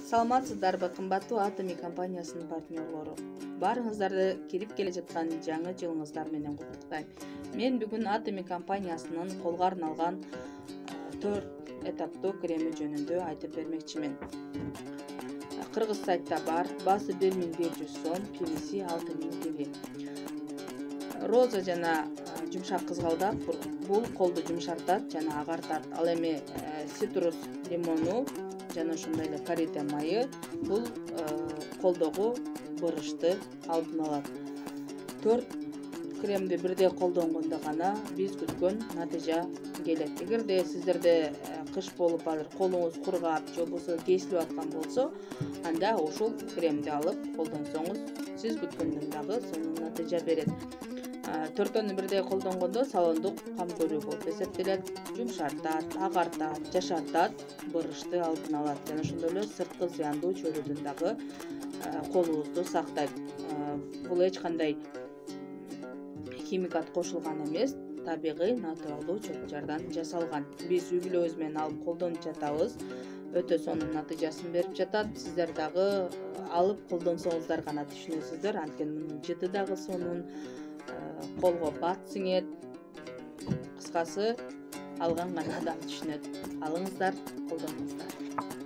Саламатсыздарбы, кымбаттуу Atomy компаниясынын партнерлору. Баарыңыздарды кирип келе жаткан жаңы жылыңыздар менен куттуктайм. Мен бүгүн Atomy компаниясынын колго арналган 4 этаптуу креми жөнүндө айтып бермекчимин. Кыргыз сайтта бар, баасы 1500 сом, пивиси 6000 тг. Роза жана жумшак кызгалдак бул колду жумшартат жана агартат. Ал эми цитрус лимону жана ошондой эле карите майы бул колдогу бырышты алдын алат. 4 кремди бирдей колдонгондо гана биз күткөн натыйжа келет. Эгерде сиздерде кыш болуп азыр колуңуз кургап же болбосо кесилип аткан болсо, анда ушул кремди алып колдонсоңуз сиз күткөндөн дагы сонун натыйжа берет. 4-төнү бирдей колдонгондо салондук кам көрүү болуп эсептелет. Жумшартат, агартат, жашартат, бырышты алдын алат жана ошондой эле сырткы зыяндуу чөйрөдөн дагы колубузду сактайт. Бул эч кандай химикат кошулган эмес, табигый, натуралдуу чөп-чардан жасалган. Биз үй бүлөбүз менен алып колдонуп жатабыз. Өтө сонун натыйжасын берип жатат. Сиздер дагы алып колдонсоңуздар гана түшүнөсүздөр. Анткени мунун жыты дагы сонун, колго бат сиңет. Кыскасы, алган гана адам түшүнөт. Алыңыздар, колдонуңуздар.